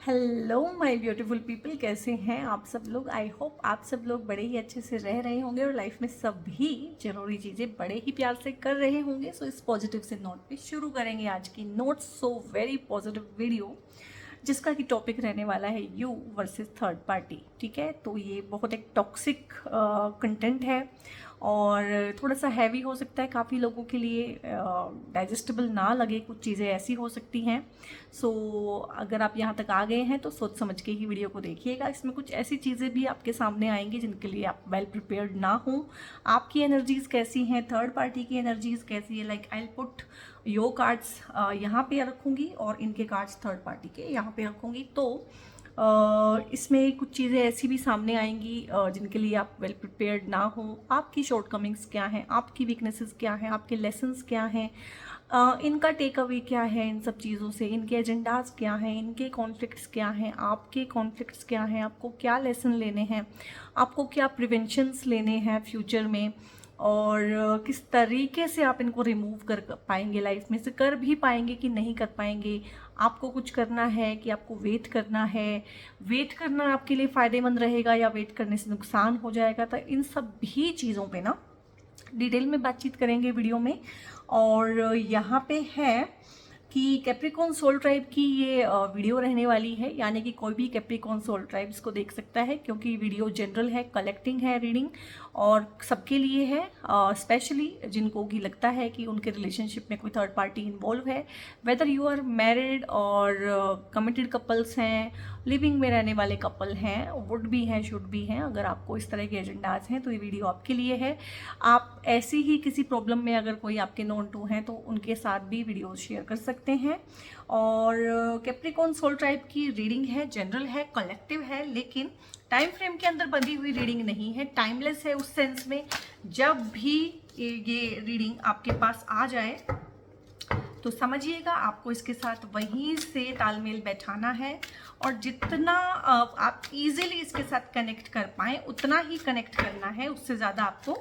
Hello my beautiful people, कैसे हैं आप सब लोग। आई होप आप सब लोग बड़े ही अच्छे से रह रहे होंगे और लाइफ में सभी जरूरी चीज़ें बड़े ही प्यार से कर रहे होंगे। सो इस पॉजिटिव से नोट पे शुरू करेंगे आज की note so very positive video, जिसका कि टॉपिक रहने वाला है यू वर्सेस थर्ड पार्टी। ठीक है, तो ये बहुत एक टॉक्सिक कंटेंट है और थोड़ा सा हैवी हो सकता है काफ़ी लोगों के लिए, डाइजेस्टेबल ना लगे, कुछ चीज़ें ऐसी हो सकती हैं। सो अगर आप यहाँ तक आ गए हैं तो सोच समझ के ही वीडियो को देखिएगा। इसमें कुछ ऐसी चीज़ें भी आपके सामने आएंगी जिनके लिए आप वेल प्रिपेयर्ड ना हो। आपकी एनर्जीज़ कैसी हैं, थर्ड पार्टी की एनर्जीज़ कैसी है। Like I will put yo cards यहाँ पे रखूँगी और इनके कार्ड्स थर्ड पार्टी के यहाँ पे रखूँगी। तो इसमें कुछ चीज़ें ऐसी भी सामने आएंगी जिनके लिए आप वेल प्रिपेयर्ड ना हो। आपकी शॉर्टकमिंग्स क्या हैं, आपकी वीकनेसेस क्या हैं, आपके लेसन्स क्या हैं, इनका टेक अवे क्या है इन सब चीज़ों से, इनके एजेंडाज क्या हैं, इनके कॉन्फ्लिक्ट्स क्या हैं, आपके कॉन्फ्लिक्ट्स क्या हैं, आपको क्या लेसन लेने हैं, आपको क्या प्रिवेंशंस लेने हैं फ्यूचर में, और किस तरीके से आप इनको रिमूव कर पाएंगे, लाइफ में से कर भी पाएंगे कि नहीं कर पाएंगे। आपको कुछ करना है कि आपको वेट करना है, वेट करना आपके लिए फ़ायदेमंद रहेगा या वेट करने से नुकसान हो जाएगा। तो इन सब भी चीज़ों पे ना डिटेल में बातचीत करेंगे वीडियो में। और यहाँ पे है कि कैप्रिकॉन सोल ट्राइब की ये वीडियो रहने वाली है, यानी कि कोई भी कैप्रिकॉन सोल ट्राइब्स को देख सकता है, क्योंकि वीडियो जनरल है, कलेक्टिंग है रीडिंग और सबके लिए है। स्पेशली जिनको भी लगता है कि उनके रिलेशनशिप में कोई थर्ड पार्टी इन्वॉल्व है, वेदर यू आर मैरिड और कमिटेड कपल्स हैं, लिविंग में रहने वाले कपल हैं, वुड भी हैं, शुड भी हैं। अगर आपको इस तरह के एजेंडाज हैं तो ये वीडियो आपके लिए है। आप ऐसी ही किसी प्रॉब्लम में अगर कोई आपके नोन टू हैं तो उनके साथ भी वीडियो शेयर कर सकते हैं। और कैप्रिकॉन सोल ट्राइब की रीडिंग है, जनरल है, कलेक्टिव है, लेकिन टाइम फ्रेम के अंदर बंधी हुई रीडिंग नहीं है, टाइमलेस है उस सेंस में। जब भी ये रीडिंग आपके पास आ जाए तो समझिएगा आपको इसके साथ वहीं से तालमेल बैठाना है, और जितना आप इजीली इसके साथ कनेक्ट कर पाएँ उतना ही कनेक्ट करना है, उससे ज़्यादा आपको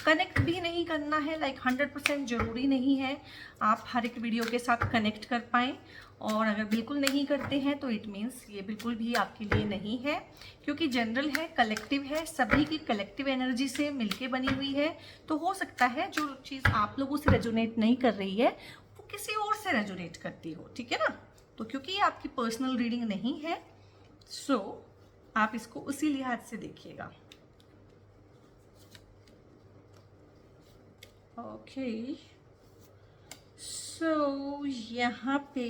कनेक्ट भी नहीं करना है। लाइक 100% ज़रूरी नहीं है आप हर एक वीडियो के साथ कनेक्ट कर पाएँ, और अगर बिल्कुल नहीं करते हैं तो इट मीन्स ये बिल्कुल भी आपके लिए नहीं है, क्योंकि जनरल है, कलेक्टिव है, सभी की कलेक्टिव एनर्जी से मिलके बनी हुई है। तो हो सकता है जो चीज़ आप लोगों से रेजोनेट नहीं कर रही है वो किसी और से रेजोनेट करती हो, ठीक है ना। तो क्योंकि ये आपकी पर्सनल रीडिंग नहीं है, सो आप इसको उसी लिहाज से देखिएगा। ओके, सो यहाँ पे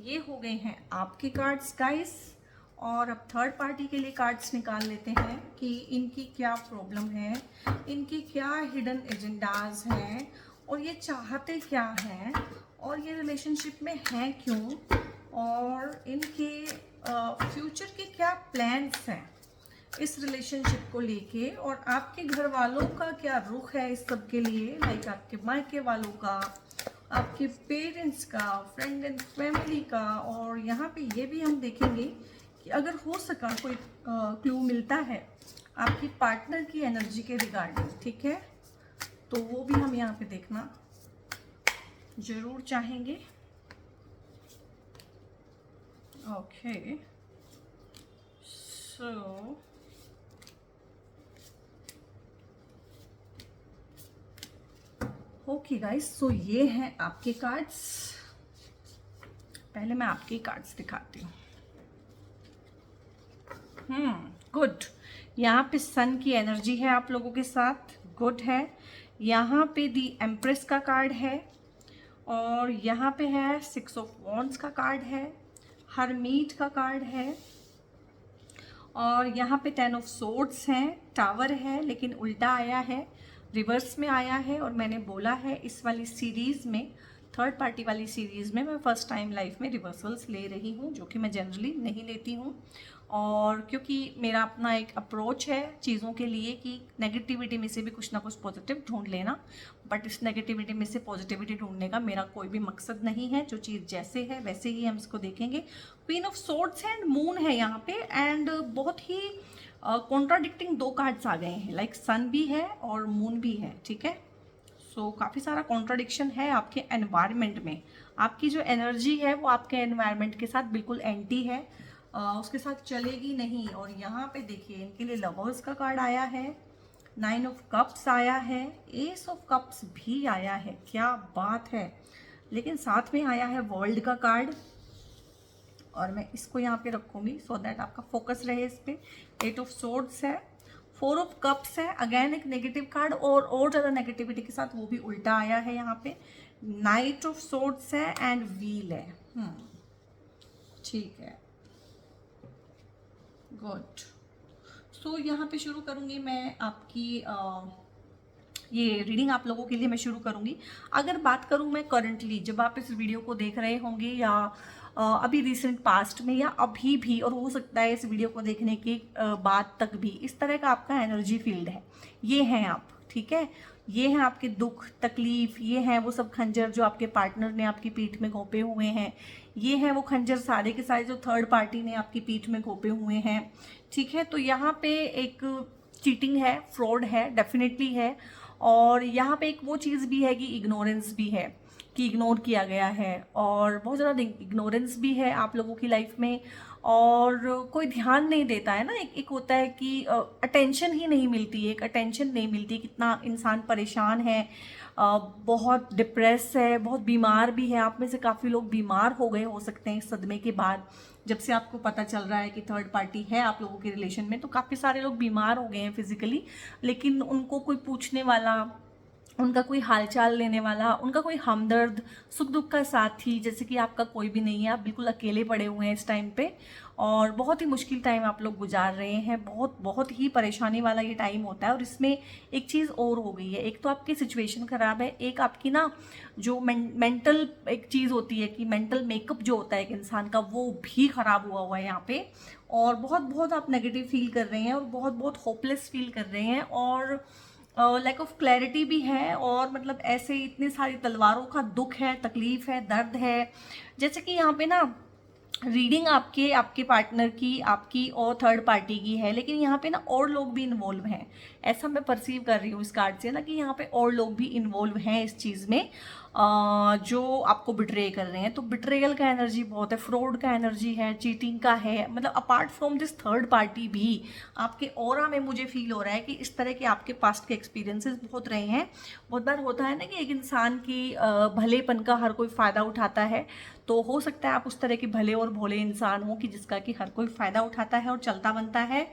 ये हो गए हैं आपके कार्ड्स गाइस, और अब थर्ड पार्टी के लिए कार्ड्स निकाल लेते हैं कि इनकी क्या प्रॉब्लम है, इनके क्या हिडन एजेंडाज हैं, और ये चाहते क्या हैं, और ये रिलेशनशिप में हैं क्यों, और इनके फ्यूचर के क्या प्लान्स हैं इस रिलेशनशिप को लेके, और आपके घर वालों का क्या रुख है इस सब के लिए। लाइक आपके मायके वालों का, आपके पेरेंट्स का, फ्रेंड एंड फैमिली का। और यहाँ पे ये भी हम देखेंगे कि अगर हो सका कोई क्लू मिलता है आपकी पार्टनर की एनर्जी के रिगार्डिंग, ठीक है, तो वो भी हम यहाँ पे देखना जरूर चाहेंगे। ओके, सो ओके गाइस, सो ये हैं आपके कार्ड्स। पहले मैं आपके कार्ड्स दिखाती हूँ। गुड, यहाँ पे सन की एनर्जी है आप लोगों के साथ, गुड है। यहाँ पे दी एम्प्रेस का कार्ड है, और यहाँ पे है 6 ऑफ वॉन्ड्स का कार्ड है, हरमीट का कार्ड है, और यहाँ पे 10 ऑफ सोर्ड्स हैं, टावर है लेकिन उल्टा आया है, रिवर्स में आया है। और मैंने बोला है इस वाली सीरीज़ में, थर्ड पार्टी वाली सीरीज़ में मैं फ़र्स्ट टाइम लाइफ में रिवर्सल्स ले रही हूँ, जो कि मैं जनरली नहीं लेती हूँ। और क्योंकि मेरा अपना एक अप्रोच है चीज़ों के लिए कि नेगेटिविटी में से भी कुछ ना कुछ पॉजिटिव ढूंढ लेना, बट इस नेगेटिविटी में से पॉजिटिविटी ढूंढने का मेरा कोई भी मकसद नहीं है। जो चीज़ जैसे है वैसे ही हम इसको देखेंगे। Queen of swords and moon है यहाँ पे, एंड बहुत ही कॉन्ट्राडिक्टिंग दो कार्ड्स आ गए हैं। लाइक सन भी है और मून भी है, ठीक है। सो काफ़ी सारा कॉन्ट्राडिक्शन है आपके एनवायरनमेंट में। आपकी जो एनर्जी है वो आपके एनवायरनमेंट के साथ बिल्कुल एंटी है, उसके साथ चलेगी नहीं। और यहाँ पे देखिए इनके लिए लवर्स का कार्ड आया है, 9 ऑफ कप्स आया है, एस ऑफ कप्स भी आया है, क्या बात है। लेकिन साथ में आया है वर्ल्ड का कार्ड, और मैं इसको यहाँ पे रखूँगी सो दैट आपका फोकस रहे इस पे। 8 ऑफ सोर्ड्स है, 4 ऑफ कप्स है, अगेन एक नेगेटिव कार्ड और ज़्यादा नेगेटिविटी के साथ वो भी उल्टा आया है यहाँ पे। नाइट ऑफ सोर्ड्स है एंड व्हील है। ठीक है, गुड। सो यहाँ पे शुरू करूँगी मैं आपकी ये रीडिंग आप लोगों के लिए मैं शुरू करूँगी। अगर बात करूँ मैं करंटली, जब आप इस वीडियो को देख रहे होंगे या अभी रिसेंट पास्ट में या अभी भी, और हो सकता है इस वीडियो को देखने के बाद तक भी, इस तरह का आपका एनर्जी फील्ड है। ये हैं आप, ठीक है, ये हैं आपके दुख तकलीफ, ये हैं वो सब खंजर जो आपके पार्टनर ने आपकी पीठ में घोंपे हुए हैं, ये हैं वो खंजर सारे के सारे जो थर्ड पार्टी ने आपकी पीठ में घोंपे हुए हैं। ठीक है, तो यहाँ पे एक चीटिंग है, फ्रॉड है, डेफिनेटली है। और यहाँ पे एक वो चीज़ भी है कि इग्नोरेंस भी है, कि इग्नोर किया गया है, और बहुत ज़्यादा इग्नोरेंस भी है आप लोगों की लाइफ में, और कोई ध्यान नहीं देता है ना। एक होता है कि अटेंशन ही नहीं मिलती, एक अटेंशन नहीं मिलती, कितना इंसान परेशान है, बहुत डिप्रेस है, बहुत बीमार भी है। आप में से काफ़ी लोग बीमार हो गए हो सकते हैं इस सदमे के बाद, जब से आपको पता चल रहा है कि थर्ड पार्टी है आप लोगों के रिलेशन में। तो काफ़ी सारे लोग बीमार हो गए हैं फिजिकली, लेकिन उनको कोई पूछने वाला, उनका कोई हालचाल लेने वाला, उनका कोई हमदर्द, सुख दुख का साथी जैसे कि आपका कोई भी नहीं है। आप बिल्कुल अकेले पड़े हुए हैं इस टाइम पे, और बहुत ही मुश्किल टाइम आप लोग गुजार रहे हैं। बहुत ही परेशानी वाला ये टाइम होता है। और इसमें एक चीज़ और हो गई है, एक तो आपकी सिचुएशन ख़राब है, एक आपकी ना जो मेंटल एक चीज़ होती है कि मेंटल मेकअप जो होता है एक इंसान का, वो भी ख़राब हुआ है यहाँ पे। और बहुत आप नेगेटिव फील कर रहे हैं, और बहुत होपलेस फील कर रहे हैं, और लैक ऑफ क्लैरिटी भी है, और मतलब ऐसे इतनी सारी तलवारों का दुख है, तकलीफ है, दर्द है। जैसे कि यहाँ पे ना रीडिंग आपके पार्टनर की, आपकी और थर्ड पार्टी की है, लेकिन यहाँ पे ना और लोग भी इन्वॉल्व हैं, ऐसा मैं परसीव कर रही हूँ इस कार्ड से ना, कि यहाँ पे और लोग भी इन्वॉल्व हैं इस चीज़ में, जो आपको बिट्रे कर रहे हैं। तो बिट्रेयल का एनर्जी बहुत है, फ्रॉड का एनर्जी है, चीटिंग का है। मतलब apart from this third party भी आपके ऑरा में मुझे फील हो रहा है कि इस तरह के आपके पास्ट के एक्सपीरियंसेस बहुत रहे हैं। बहुत बार होता है ना कि एक इंसान की भलेपन का हर कोई फ़ायदा उठाता है, तो हो सकता है आप उस तरह के भले और भोले इंसान हो कि जिसका कि हर कोई फ़ायदा उठाता है और चलता बनता है।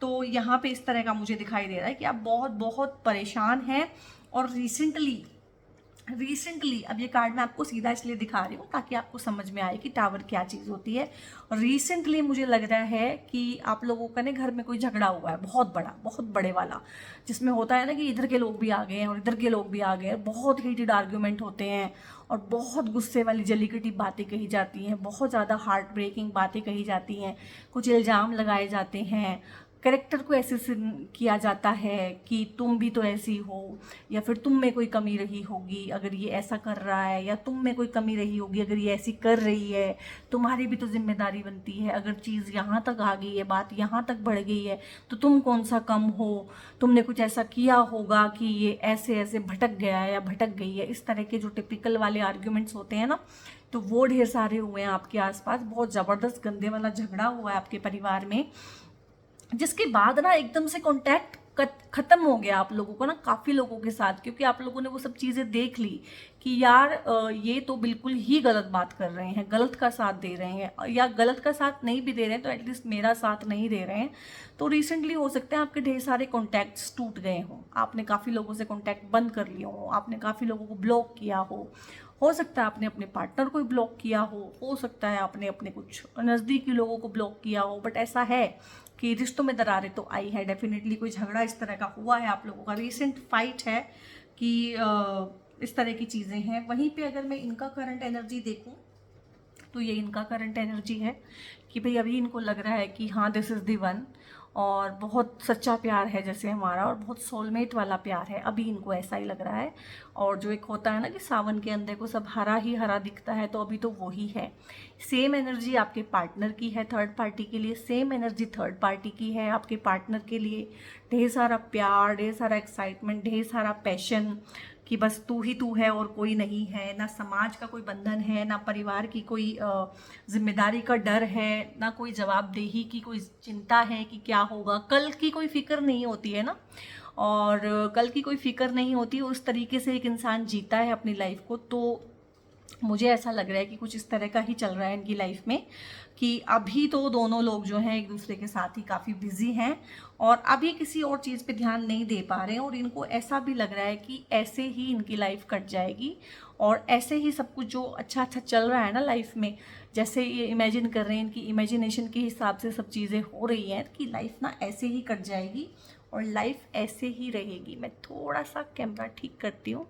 तो यहाँ पे इस तरह का मुझे दिखाई दे रहा है कि आप बहुत परेशान हैं। और रिसेंटली अब ये कार्ड मैं आपको सीधा इसलिए दिखा रही हूँ ताकि आपको समझ में आए कि टावर क्या चीज़ होती है। रिसेंटली मुझे लग रहा है कि आप लोगों का ना घर में कोई झगड़ा हुआ है, बहुत बड़ा, बहुत बड़े वाला, जिसमें होता है ना कि इधर के लोग भी आ गए हैं और इधर के लोग भी आ गए हैं। बहुत हीटेड आर्ग्यूमेंट होते हैं, और बहुत गुस्से वाली जलीकटी बातें कही जाती हैं, बहुत ज़्यादा हार्ट ब्रेकिंग बातें कही जाती हैं, कुछ इल्ज़ाम लगाए जाते हैं, कैरेक्टर को ऐसे किया जाता है कि तुम भी तो ऐसी हो, या फिर तुम में कोई कमी रही होगी अगर ये ऐसा कर रहा है, या तुम में कोई कमी रही होगी अगर ये ऐसी कर रही है, तुम्हारी भी तो जिम्मेदारी बनती है। अगर चीज़ यहाँ तक आ गई है, बात यहाँ तक बढ़ गई है, तो तुम कौन सा कम हो, तुमने कुछ ऐसा किया होगा कि ये ऐसे ऐसे भटक गया है या भटक गई है। इस तरह के जो टिपिकल वाले आर्ग्यूमेंट्स होते हैं ना, तो वो ढेर सारे हुए हैं आपके आसपास। बहुत ज़बरदस्त गंदे वाला झगड़ा हुआ है आपके परिवार में, जिसके बाद ना एकदम से कांटेक्ट खत्म हो गया आप लोगों को ना काफ़ी लोगों के साथ, क्योंकि आप लोगों ने वो सब चीज़ें देख ली कि यार ये तो बिल्कुल ही गलत बात कर रहे हैं, गलत का साथ दे रहे हैं, या गलत का साथ नहीं भी दे रहे हैं तो एटलीस्ट मेरा साथ नहीं दे रहे हैं। तो रिसेंटली हो सकता है आपके ढेर सारे कॉन्टैक्ट्स टूट गए हों, आपने काफ़ी लोगों से कॉन्टैक्ट बंद कर लिए हो, आपने काफ़ी लोगों को ब्लॉक किया हो सकता है आपने अपने पार्टनर को ब्लॉक किया हो सकता है आपने अपने कुछ नज़दीकी लोगों को ब्लॉक किया हो। बट ऐसा है कि रिश्तों में दरारें तो आई है, डेफिनेटली कोई झगड़ा इस तरह का हुआ है आप लोगों का, रिसेंट फाइट है कि इस तरह की चीज़ें हैं। वहीं पे अगर मैं इनका करंट एनर्जी देखूं तो ये इनका करंट एनर्जी है कि भाई अभी इनको लग रहा है कि हाँ दिस इज़ द वन, और बहुत सच्चा प्यार है जैसे हमारा, और बहुत सोलमेट वाला प्यार है, अभी इनको ऐसा ही लग रहा है। और जो एक होता है ना कि सावन के अंदर को सब हरा ही हरा दिखता है, तो अभी तो वही है। सेम एनर्जी आपके पार्टनर की है थर्ड पार्टी के लिए, सेम एनर्जी थर्ड पार्टी की है आपके पार्टनर के लिए। ढेर सारा प्यार, ढेर सारा एक्साइटमेंट, ढेर सारा पैशन, कि बस तू ही तू है और कोई नहीं है, ना समाज का कोई बंधन है, ना परिवार की कोई जिम्मेदारी का डर है, ना कोई जवाबदेही की कोई चिंता है कि क्या होगा, कल की कोई फिक्र नहीं होती है ना। और कल की कोई फिक्र नहीं होती, उस तरीके से एक इंसान जीता है अपनी लाइफ को। तो मुझे ऐसा लग रहा है कि कुछ इस तरह का ही चल रहा है इनकी लाइफ में, कि अभी तो दोनों लोग जो हैं एक दूसरे के साथ ही काफ़ी बिजी हैं और अभी किसी और चीज़ पे ध्यान नहीं दे पा रहे हैं, और इनको ऐसा भी लग रहा है कि ऐसे ही इनकी लाइफ कट जाएगी और ऐसे ही सब कुछ जो अच्छा अच्छा चल रहा है ना लाइफ में, जैसे ये इमेजिन कर रहे हैं, इनकी इमेजिनेशन के हिसाब से सब चीज़ें हो रही हैं कि लाइफ ना ऐसे ही कट जाएगी और लाइफ ऐसे ही रहेगी। मैं थोड़ा सा कैमरा ठीक करती हूँ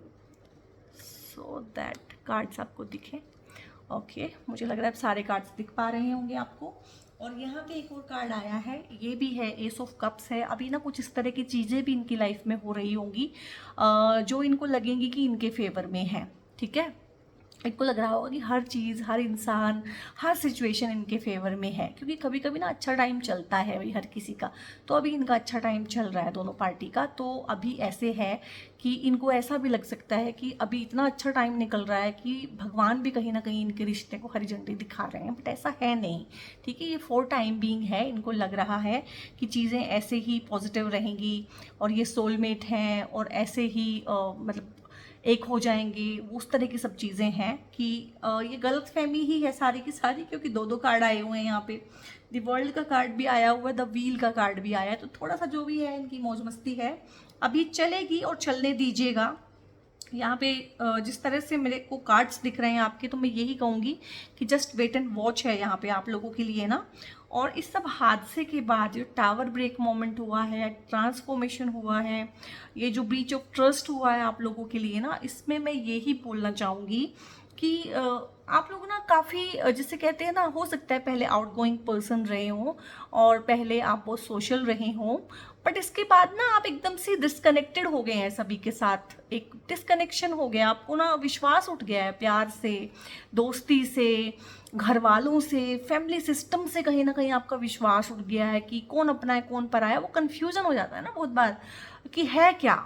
सो दैट कार्ड्स आपको दिखें। ओके, मुझे लग रहा है अब सारे कार्ड्स दिख पा रहे होंगे आपको। और यहाँ पे एक और कार्ड आया है, ये भी है एस ऑफ कप्स है। अभी ना कुछ इस तरह की चीज़ें भी इनकी लाइफ में हो रही होंगी जो इनको लगेंगी कि इनके फेवर में है, ठीक है। इनको लग रहा होगा कि हर चीज़, हर इंसान, हर सिचुएशन इनके फेवर में है, क्योंकि कभी कभी ना अच्छा टाइम चलता है भाई हर किसी का। तो अभी इनका अच्छा टाइम चल रहा है दोनों पार्टी का। तो अभी ऐसे है कि इनको ऐसा भी लग सकता है कि अभी इतना अच्छा टाइम निकल रहा है कि भगवान भी कहीं ना कहीं इनके रिश्ते को हरी झंडी दिखा रहे हैं, बट ऐसा है नहीं, ठीक है। ये फॉर टाइम बीइंग है, इनको लग रहा है कि चीज़ें ऐसे ही पॉजिटिव रहेंगी और ये सोलमेट हैं और ऐसे ही मतलब एक हो जाएंगे, उस तरह की सब चीज़ें हैं कि ये गलत फहमी ही है सारी की सारी, क्योंकि दो दो कार्ड आए हुए हैं यहाँ पे। द वर्ल्ड का कार्ड भी आया हुआ है, द व्हील का कार्ड भी आया है। तो थोड़ा सा जो भी है इनकी मौज मस्ती है, अभी चलेगी और चलने दीजिएगा। यहाँ पे जिस तरह से मेरे को कार्ड्स दिख रहे हैं आपके, तो मैं यही कहूँगी कि जस्ट वेट एंड वॉच है यहाँ पे आप लोगों के लिए ना। और इस सब हादसे के बाद जो टावर ब्रेक मोमेंट हुआ है, ट्रांसफॉर्मेशन हुआ है, ये जो ब्रीच ऑफ ट्रस्ट हुआ है आप लोगों के लिए ना, इसमें मैं यही बोलना चाहूँगी कि आप लोग ना काफ़ी जिसे कहते हैं ना, हो सकता है पहले आउटगोइंग पर्सन रहे हों और पहले आप बहुत सोशल रहे हों, बट इसके बाद ना आप एकदम से डिस्कनेक्टेड हो गए हैं सभी के साथ। एक डिस्कनेक्शन हो गया, आपको ना विश्वास उठ गया है प्यार से, दोस्ती से, घर वालों से, फैमिली सिस्टम से कहीं ना कहीं आपका विश्वास उठ गया है कि कौन अपना है कौन पराया है। वो कन्फ्यूज़न हो जाता है ना बहुत बार कि है क्या,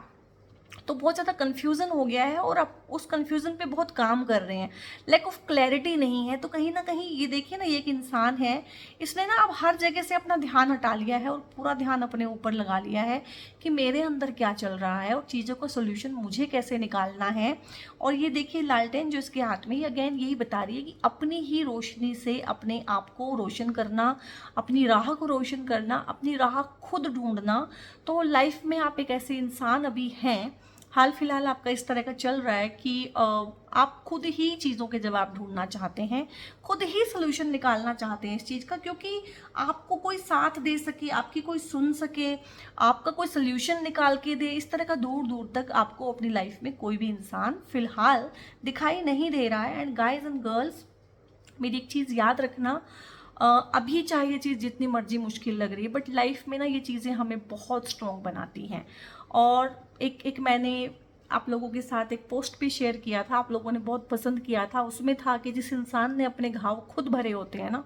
तो बहुत ज़्यादा कन्फ्यूज़न हो गया है और आप उस कन्फ्यूज़न पे बहुत काम कर रहे हैं। लैक ऑफ क्लैरिटी नहीं है। तो कहीं ना कहीं ये देखिए ना, ये एक इंसान है, इसने ना अब हर जगह से अपना ध्यान हटा लिया है और पूरा ध्यान अपने ऊपर लगा लिया है कि मेरे अंदर क्या चल रहा है और चीज़ों का सोल्यूशन मुझे कैसे निकालना है। और ये देखिए लालटेन जो इसके हाथ में, ये अगेन यही बता रही है कि अपनी ही रोशनी से अपने आप को रोशन करना, अपनी राह को रोशन करना, अपनी राह खुद ढूंढना। तो लाइफ में आप एक ऐसे इंसान अभी हैं, हाल फिलहाल आपका इस तरह का चल रहा है कि आप खुद ही चीज़ों के जवाब ढूंढना चाहते हैं, खुद ही सोल्यूशन निकालना चाहते हैं इस चीज़ का, क्योंकि आपको कोई साथ दे सके, आपकी कोई सुन सके, आपका कोई सोल्यूशन निकाल के दे, इस तरह का दूर दूर तक आपको अपनी लाइफ में कोई भी इंसान फिलहाल दिखाई नहीं दे रहा है। एंड गाइज एंड गर्ल्स, मेरी एक चीज़ याद रखना, अभी चाहे ये चीज़ जितनी मर्जी मुश्किल लग रही है, बट लाइफ में ना ये चीज़ें हमें बहुत स्ट्रॉन्ग बनाती हैं। और एक मैंने आप लोगों के साथ एक पोस्ट भी शेयर किया था, आप लोगों ने बहुत पसंद किया था। उसमें था कि जिस इंसान ने अपने घाव खुद भरे होते हैं ना,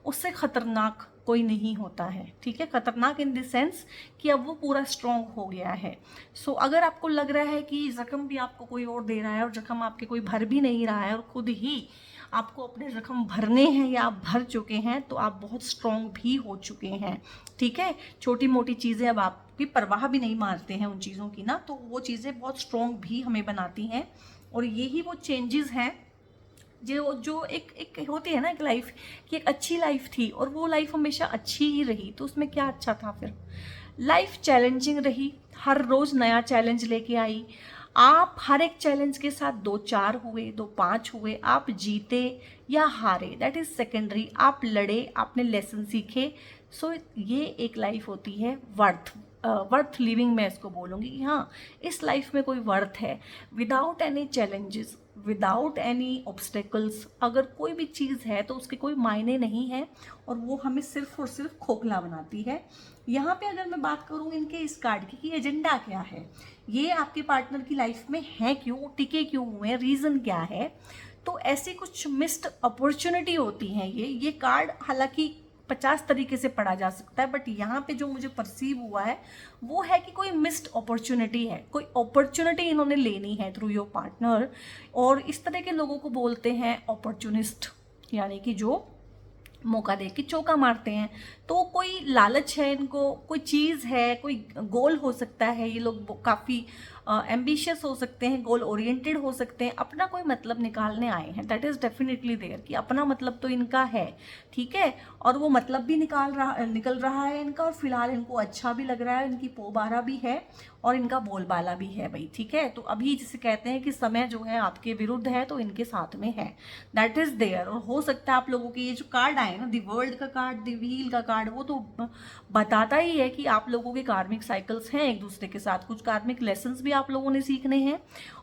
उससे ख़तरनाक कोई नहीं होता है, ठीक है। खतरनाक इन द सेंस कि अब वो पूरा स्ट्रॉन्ग हो गया है। सो अगर आपको लग रहा है कि जख्म भी आपको कोई और दे रहा है और जख्म आपके कोई भर भी नहीं रहा है और खुद ही आपको अपने जख्म भरने हैं या आप भर चुके हैं, तो आप बहुत स्ट्रॉन्ग भी हो चुके हैं, ठीक है। छोटी मोटी चीज़ें अब आपकी परवाह भी नहीं मारते हैं उन चीज़ों की ना, तो वो चीज़ें बहुत स्ट्रॉन्ग भी हमें बनाती हैं। और यही वो चेंजेस हैं जो एक होती है ना एक लाइफ की, एक अच्छी लाइफ थी और वो लाइफ हमेशा अच्छी ही रही। तो उसमें क्या अच्छा था फिर? लाइफ चैलेंजिंग रही, हर रोज़ नया चैलेंज लेके आई। आप हर एक चैलेंज के साथ 2-4 हुए, 2-5 हुए, आप जीते या हारे दैट इज़ सेकेंडरी। आप लड़े, आपने लेसन सीखे। सो ये एक लाइफ होती है वर्थ लिविंग। मैं इसको बोलूँगी कि हाँ, इस लाइफ में कोई वर्थ है, without any challenges, without any obstacles. अगर कोई भी चीज़ है तो उसके कोई मायने नहीं है और वो हमें सिर्फ और सिर्फ खोखला बनाती है। यहाँ पे अगर मैं बात करूँ इनके इस कार्ड की कि एजेंडा क्या है, ये आपके पार्टनर की लाइफ में है क्यों, टिके क्यों हुए, रीज़न क्या है, तो ऐसी कुछ मिस्ड अपॉर्चुनिटी होती हैं। ये कार्ड हालांकि 50 तरीके से पढ़ा जा सकता है, बट यहाँ पे जो मुझे परसीव हुआ है वो है कि कोई मिस्ड अपॉर्चुनिटी है, कोई अपॉर्चुनिटी इन्होंने लेनी है थ्रू योर पार्टनर। और इस तरह के लोगों को बोलते हैं अपॉर्चुनिस्ट, यानी कि जो मौका दे के चौका मारते हैं। तो कोई लालच है इनको, कोई चीज़ है, कोई गोल हो सकता है, ये लोग काफ़ी एम्बिशियस हो सकते हैं, गोल ओरिएंटेड हो सकते हैं, अपना कोई मतलब निकालने आए हैं। दैट इज़ डेफिनेटली देयर कि अपना मतलब तो इनका है, ठीक है, और वो मतलब भी निकल रहा है इनका, और फिलहाल इनको अच्छा भी लग रहा है, इनकी पोबारा भी है और इनका बोलबाला भी है भाई, ठीक है। तो अभी जिसे कहते हैं कि समय जो है आपके विरुद्ध है तो इनके साथ में है, दैट इज़ देयर। और हो सकता है आप लोगों के ये जो कार्ड आए ना, द वर्ल्ड का कार्ड, द व्हील का कार्ड, वो तो बताता ही है कि आप लोगों के कार्मिक साइकिल्स हैं एक दूसरे के साथ, कुछ कार्मिक लेसन्स भी आप लोगों ने सीखने हैं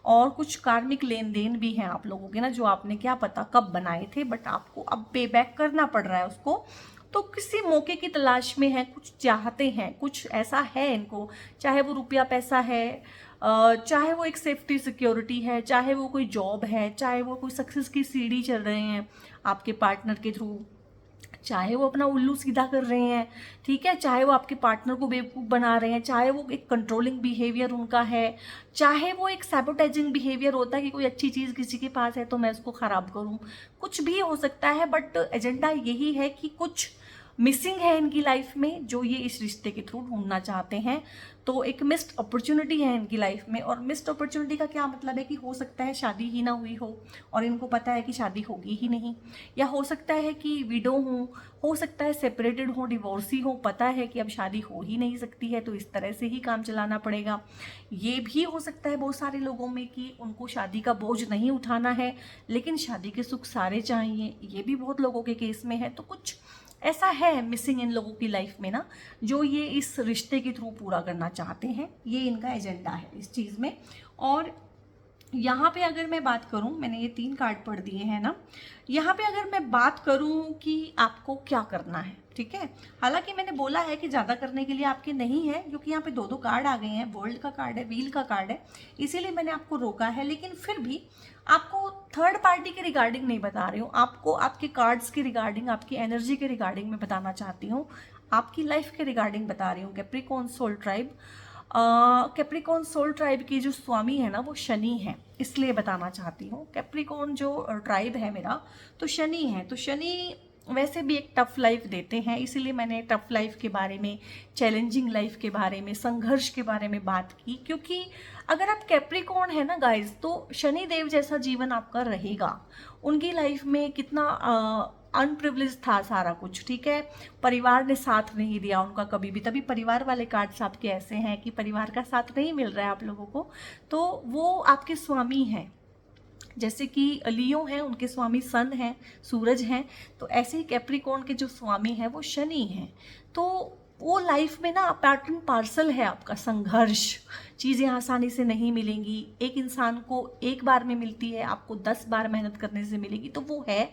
और कुछ कार्मिक लेन देन भी हैं आप लोगों के ना, जो आपने क्या पता कब बनाए थे, बट आपको अब पे बैक करना पड़ रहा है उसको। तो किसी मौके की तलाश में है, कुछ चाहते हैं, कुछ ऐसा है इनको, चाहे वो रुपया पैसा है, चाहे वो एक सेफ्टी सिक्योरिटी है, चाहे वो कोई जॉब है, चाहे वो कोई सक्सेस की सीढ़ी चल रहे हैं आपके पार्टनर के थ्रू, चाहे वो अपना उल्लू सीधा कर रहे हैं, ठीक है, चाहे वो आपके पार्टनर को बेवकूफ़ बना रहे हैं, चाहे वो एक कंट्रोलिंग बिहेवियर उनका है, चाहे वो एक सैबोटेजिंग बिहेवियर होता है कि कोई अच्छी चीज़ किसी के पास है तो मैं उसको ख़राब करूं, कुछ भी हो सकता है। बट एजेंडा यही है कि कुछ मिसिंग है इनकी लाइफ में जो ये इस रिश्ते के थ्रू ढूंढना चाहते हैं। तो एक मिस्ड अपॉर्चुनिटी है इनकी लाइफ में, और मिस्ड अपॉर्चुनिटी का क्या मतलब है कि हो सकता है शादी ही ना हुई हो और इनको पता है कि शादी होगी ही नहीं, या हो सकता है कि विडो हो सकता है सेपरेटेड हो, डिवोर्सी हो, पता है कि अब शादी हो ही नहीं सकती है तो इस तरह से ही काम चलाना पड़ेगा। ये भी हो सकता है बहुत सारे लोगों में कि उनको शादी का बोझ नहीं उठाना है लेकिन शादी के सुख सारे चाहिए, ये भी बहुत लोगों के केस में है। तो कुछ ऐसा है मिसिंग इन लोगों की लाइफ में ना, जो ये इस रिश्ते के थ्रू पूरा करना चाहते हैं, ये इनका एजेंडा है इस चीज़ में। और यहाँ पे अगर मैं बात करूँ, मैंने ये 3 कार्ड पढ़ दिए हैं ना, यहाँ पे अगर मैं बात करूँ कि आपको क्या करना है, ठीक है, हालांकि मैंने बोला है कि ज़्यादा करने के लिए आपके नहीं है, क्योंकि यहाँ पे 2 कार्ड आ गए हैं, वर्ल्ड का कार्ड है, व्हील का कार्ड है, इसीलिए मैंने आपको रोका है। लेकिन फिर भी आपको थर्ड पार्टी के रिगार्डिंग नहीं बता रही हूँ, आपको आपके कार्ड्स के रिगार्डिंग, आपकी एनर्जी के रिगार्डिंग मैं बताना चाहती हूँ, आपकी लाइफ के रिगार्डिंग बता रही हूँ। Capricorn soul tribe, Capricorn soul tribe की जो स्वामी है ना वो शनि है, इसलिए बताना चाहती हूँ। कैप्रिकॉर्न जो ट्राइब है मेरा तो शनि है, तो शनि वैसे भी एक टफ लाइफ देते हैं, इसीलिए मैंने टफ लाइफ के बारे में, चैलेंजिंग लाइफ के बारे में, संघर्ष के बारे में बात की। क्योंकि अगर आप कैप्रिकॉर्न है ना गाइज, तो शनि देव जैसा जीवन आपका रहेगा। उनकी लाइफ में कितना अनप्रिविलेज था सारा कुछ, ठीक है, परिवार ने साथ नहीं दिया उनका कभी भी, तभी परिवार वाले कार्ड्स आपके ऐसे हैं कि परिवार का साथ नहीं मिल रहा है आप लोगों को। तो वो आपके स्वामी हैं, जैसे कि लियो हैं, उनके स्वामी सन हैं, सूरज हैं, तो ऐसे ही कैप्रिकॉर्न के जो स्वामी हैं वो शनि हैं। तो वो लाइफ में ना पैटर्न पार्सल है आपका, संघर्ष, चीज़ें आसानी से नहीं मिलेंगी, एक इंसान को एक बार में मिलती है, आपको 10 बार मेहनत करने से मिलेगी, तो वो है।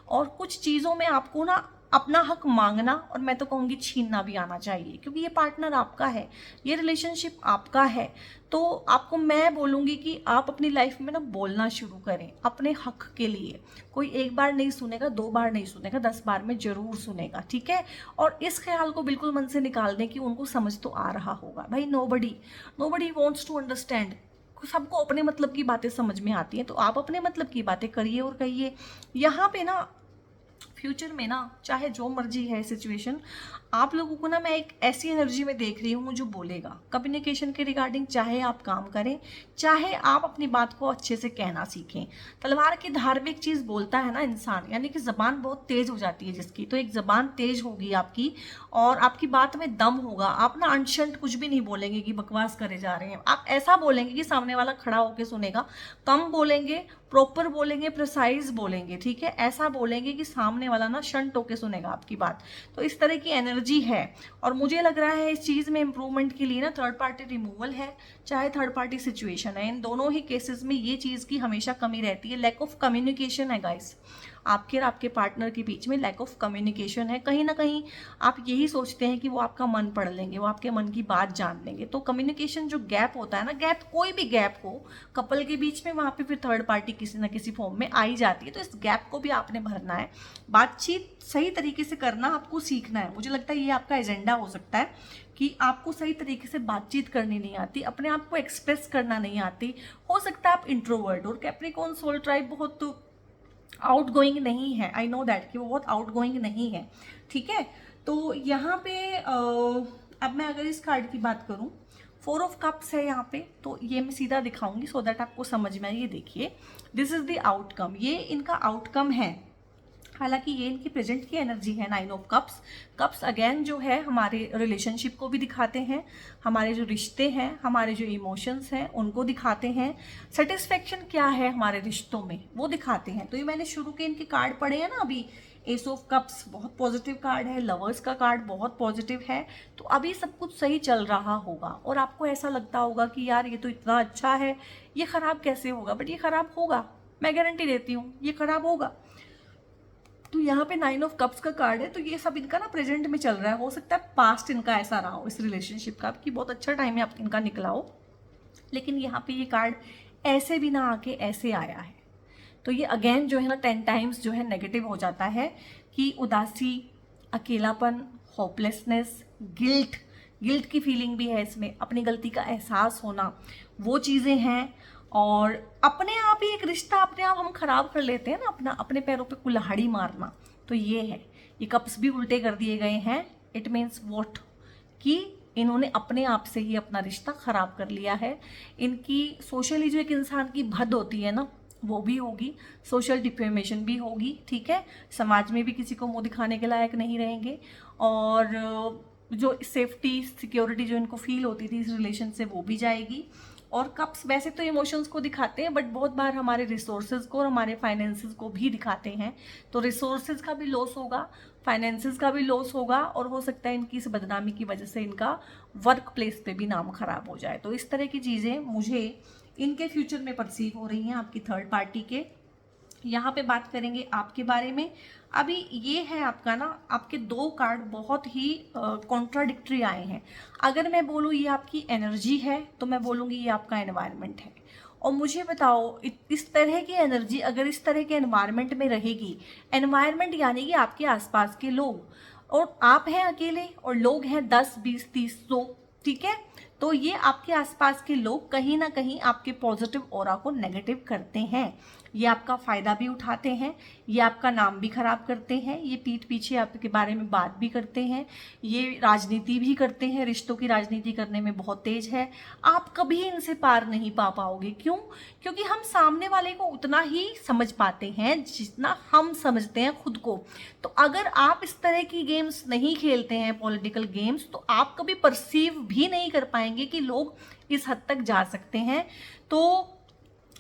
और कुछ चीज़ों में आपको ना अपना हक मांगना, और मैं तो कहूँगी छीनना भी आना चाहिए, क्योंकि ये पार्टनर आपका है, ये रिलेशनशिप आपका है। तो आपको मैं बोलूँगी कि आप अपनी लाइफ में ना बोलना शुरू करें अपने हक के लिए। कोई एक बार नहीं सुनेगा, 2 बार नहीं सुनेगा, 10 बार में ज़रूर सुनेगा, ठीक है। और इस ख्याल को बिल्कुल मन से निकाल दें कि उनको समझ तो आ रहा होगा। भाई नोबडी वॉन्ट्स टू अंडरस्टैंड, सबको अपने मतलब की बातें समझ में आती हैं, तो आप अपने मतलब की बातें करिए और कहिए। यहाँ पे ना फ्यूचर में ना चाहे जो मर्जी है सिचुएशन, आप लोगों को ना मैं एक ऐसी एनर्जी में देख रही हूँ जो बोलेगा कम्युनिकेशन के रिगार्डिंग, चाहे आप काम करें, चाहे आप अपनी बात को अच्छे से कहना सीखें। तलवार की धार्मिक चीज़ बोलता है ना इंसान, यानी कि ज़बान बहुत तेज़ हो जाती है जिसकी, तो एक ज़बान तेज़ होगी आपकी और आपकी बात में दम होगा। आप ना अनशंट कुछ भी नहीं बोलेंगे कि बकवास करे जा रहे हैं, आप ऐसा बोलेंगे कि सामने वाला खड़ा होकर सुनेगा, कम बोलेंगे, प्रॉपर बोलेंगे, प्रिसाइज बोलेंगे, ठीक है, ऐसा बोलेंगे कि सामने वाला ना शंट होके सुनेगा आपकी बात। तो इस तरह की एनर्जी है, और मुझे लग रहा है इस चीज़ में इम्प्रूवमेंट के लिए ना थर्ड पार्टी रिमूवल है, चाहे थर्ड पार्टी सिचुएशन है, इन दोनों ही केसेस में ये चीज़ की हमेशा कमी रहती है, लैक ऑफ कम्युनिकेशन है गाइस। आपके और आपके पार्टनर के बीच में लैक ऑफ कम्युनिकेशन है। कहीं ना कहीं आप यही सोचते हैं कि वो आपका मन पढ़ लेंगे, वो आपके मन की बात जान लेंगे। तो कम्युनिकेशन जो गैप होता है ना, गैप कोई भी गैप हो कपल के बीच में, वहाँ पे फिर थर्ड पार्टी किसी ना किसी फॉर्म में आ ही जाती है। तो इस गैप को भी आपने भरना है, बातचीत सही तरीके से करना आपको सीखना है। मुझे लगता है ये आपका एजेंडा हो सकता है कि आपको सही तरीके से बातचीत करनी नहीं आती, अपने आप को एक्सप्रेस करना नहीं आती। हो सकता है आप इंट्रोवर्ट, और कैप्रिकॉर्न सोल ट्राइब बहुत आउट गोइंग नहीं है, आई नो दैट कि वो बहुत आउट गोइंग नहीं है, ठीक है। तो यहाँ पे अब मैं अगर इस कार्ड की बात करूँ, 4 ऑफ कप्स है यहाँ पे, तो ये मैं सीधा दिखाऊंगी सो दैट आपको समझ में आए। ये देखिए, दिस इज द आउटकम, ये इनका आउटकम है। हालांकि ये इनकी प्रेजेंट की एनर्जी है 9 ऑफ कप्स। कप्स अगेन जो है हमारे रिलेशनशिप को भी दिखाते हैं, हमारे जो रिश्ते हैं, हमारे जो इमोशंस हैं उनको दिखाते हैं, सेटिस्फेक्शन क्या है हमारे रिश्तों में वो दिखाते हैं। तो ये मैंने शुरू के इनके कार्ड पढ़े हैं ना अभी, एस ऑफ कप्स बहुत पॉजिटिव कार्ड है, लवर्स का कार्ड बहुत पॉजिटिव है। तो अभी सब कुछ सही चल रहा होगा और आपको ऐसा लगता होगा कि यार ये तो इतना अच्छा है, ये खराब कैसे होगा, बट ये खराब होगा, मैं गारंटी देती हूँ ये खराब होगा। तो यहाँ पे 9 ऑफ कप्स का कार्ड है, तो ये सब इनका ना प्रेजेंट में चल रहा है। हो सकता है पास्ट इनका ऐसा रहा हो इस रिलेशनशिप का कि बहुत अच्छा टाइम है इनका निकला हो, लेकिन यहाँ पे ये कार्ड ऐसे भी ना आके ऐसे आया है। तो ये अगेन जो है ना 10 टाइम्स जो है नेगेटिव हो जाता है कि उदासी, अकेलापन, होपलेसनेस, गिल्ट की फीलिंग भी है इसमें, अपनी गलती का एहसास होना, वो चीज़ें हैं। और अपने आप ही एक रिश्ता अपने आप हम खराब कर लेते हैं ना, अपने पैरों पे कुल्हाड़ी मारना, तो ये है। ये कप्स भी उल्टे कर दिए गए हैं, इट मीन्स वॉट कि इन्होंने अपने आप से ही अपना रिश्ता खराब कर लिया है। इनकी सोशली जो एक इंसान की भद होती है ना वो भी होगी, सोशल डिफेमेशन भी होगी, ठीक है। समाज में भी किसी को मुंह दिखाने के लायक नहीं रहेंगे, और जो सेफ्टी सिक्योरिटी जो इनको फील होती थी इस रिलेशन से वो भी जाएगी। और कप्स वैसे तो इमोशंस को दिखाते हैं, बट बहुत बार हमारे रिसोर्सेज को और हमारे फाइनेंसेस को भी दिखाते हैं। तो रिसोर्सेज का भी लॉस होगा, फाइनेंसेस का भी लॉस होगा, और हो सकता है इनकी इस बदनामी की वजह से इनका वर्क प्लेस पे भी नाम खराब हो जाए। तो इस तरह की चीज़ें मुझे इनके फ्यूचर में परसीव हो रही हैं आपकी थर्ड पार्टी के। यहाँ पे बात करेंगे आपके बारे में। अभी ये है आपका ना, आपके 2 कार्ड बहुत ही कॉन्ट्राडिक्टरी आए हैं। अगर मैं बोलूँ ये आपकी एनर्जी है तो मैं बोलूँगी ये आपका एनवायरनमेंट है। और मुझे बताओ इस तरह की एनर्जी अगर इस तरह के एनवायरनमेंट में रहेगी, एनवायरनमेंट यानी कि आपके आसपास के लोग, और आप हैं अकेले और लोग हैं 10, 20, 30, 100, ठीक है। तो ये आपके आसपास के लोग कहीं ना कहीं आपके पॉजिटिव ऑरा को नेगेटिव करते हैं, ये आपका फ़ायदा भी उठाते हैं, ये आपका नाम भी खराब करते हैं, ये पीठ पीछे आपके बारे में बात भी करते हैं, ये राजनीति भी करते हैं, रिश्तों की राजनीति करने में बहुत तेज है। आप कभी इनसे पार नहीं पा पाओगे। क्यों? क्योंकि हम सामने वाले को उतना ही समझ पाते हैं जितना हम समझते हैं खुद को। तो अगर आप इस तरह की गेम्स नहीं खेलते हैं, पॉलिटिकल गेम्स, तो आप कभी परसीव भी नहीं कर पाएंगे कि लोग इस हद तक जा सकते हैं। तो